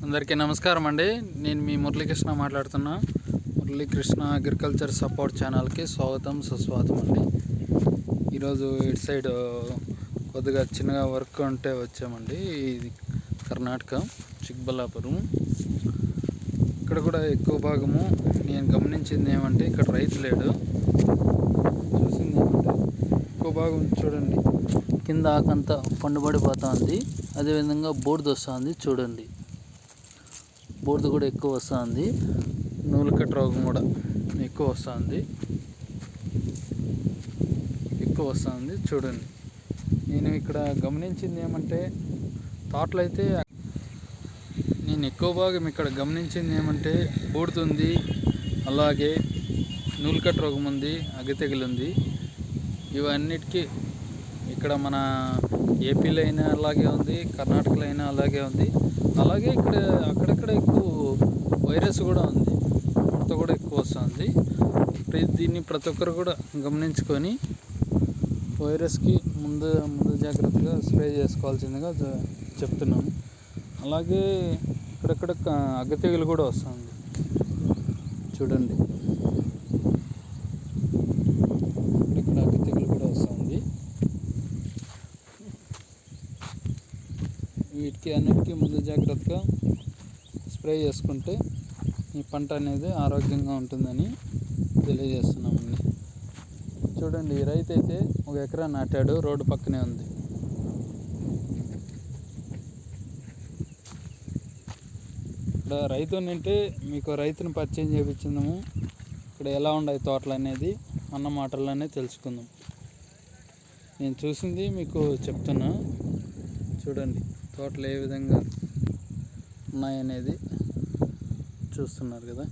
అందరికీ నమస్కారం అండి. నేను మీ మురళీకృష్ణ మాట్లాడుతున్నా. మురళీకృష్ణ అగ్రికల్చర్ సపోర్ట్ ఛానల్కి స్వాగతం సుస్వాగతం అండి. ఈరోజు ఇటు సైడ్ కొద్దిగా చిన్నగా వర్క్ ఉంటే వచ్చామండి. ఇది కర్ణాటక చిక్బల్లాపురం. ఇక్కడ కూడా ఎక్కువ భాగము నేను గమనించింది ఏమంటే ఇక్కడ రైతు లేడు. చూసింది ఏమంటే ఎక్కువ భాగం చూడండి, కింద ఆకంతా పండుబడిపోతుంది. అదేవిధంగా బూడిద వస్తుంది చూడండి, బూడిద కూడా ఎక్కువ వస్తుంది. నూలుకట్ట రోగం కూడా ఎక్కువ వస్తుంది చూడండి. నేను ఇక్కడ గమనించింది ఏమంటే తోటలు అయితే నేను ఎక్కువ భాగం ఇక్కడ గమనించింది ఏమంటే బూడిద ఉంది, అలాగే నూలుకట్ట రోగం ఉంది, అగ్గి తెగులు ఉంది. ఇవన్నిటికీ ఇక్కడ మన ఏపీలో అయినా అలాగే ఉంది, కర్ణాటకలో అయినా అలాగే ఉంది. అలాగే ఇక్కడ అక్కడక్కడ ఎక్కువ వైరస్ కూడా ఉంది, ముడత కూడా ఎక్కువ వస్తుంది. దీన్ని ప్రతి ఒక్కరు కూడా గమనించుకొని వైరస్కి ముందు జాగ్రత్తగా స్ప్రే చేసుకోవాల్సిందిగా చెప్తున్నాము. అలాగే ఇక్కడక్కడ అగ్గి తెగులు కూడా వస్తుంది చూడండి. ఇక్కడ అగ్గి తెగులు కూడా వస్తుంది. వీటికి అన్నిటికీ ముందు జాగ్రత్తగా స్ప్రే చేసుకుంటే ఈ పంట అనేది ఆరోగ్యంగా ఉంటుందని తెలియజేస్తున్నామండి. చూడండి, ఈ రైతు అయితే 1 ఎకరా నాటాడు, రోడ్డు పక్కనే ఉంది. ఇక్కడ రైతు నింటే మీకు రైతుని పరిచయం చేయించిందాము. ఇక్కడ ఎలా ఉన్నాయి తోటలు అనేది అన్న మాటల్లోనే తెలుసుకుందాం. నేను చూసింది మీకు చెప్తున్నా. చూడండి తోటలు ఏ విధంగా ఉన్నాయనేది చూస్తున్నారు కదా.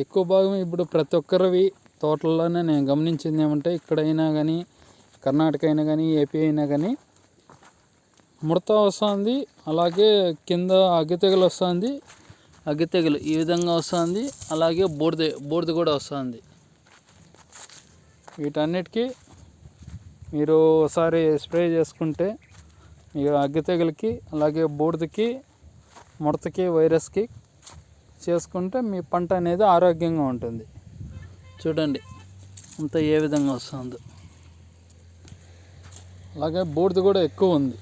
ఎక్కువ భాగం ఇప్పుడు ప్రతి ఒక్కరివి తోటల్లోనే నేను గమనించింది ఏమంటే ఇక్కడైనా కానీ, కర్ణాటక అయినా కానీ, ఏపీ అయినా కానీ ముడత వస్తుంది. అలాగే కింద అగ్గి తెగులు వస్తుంది. అగ్గి తెగులు ఈ విధంగా వస్తుంది. అలాగే బూడిద కూడా వస్తుంది. వీటన్నిటికీ మీరు ఒకసారి స్ప్రే చేసుకుంటే మీరు అగ్గి తెగులకి, అలాగే బూడిదకి, ముడతకి, వైరస్కి చేసుకుంటే మీ పంట అనేది ఆరోగ్యంగా ఉంటుంది. చూడండి అంతా ఏ విధంగా వస్తుందో. అలాగే బూడిద కూడా ఎక్కువ ఉంది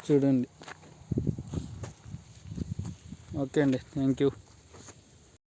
చూడండి. ఓకే అండి, థ్యాంక్ యూ.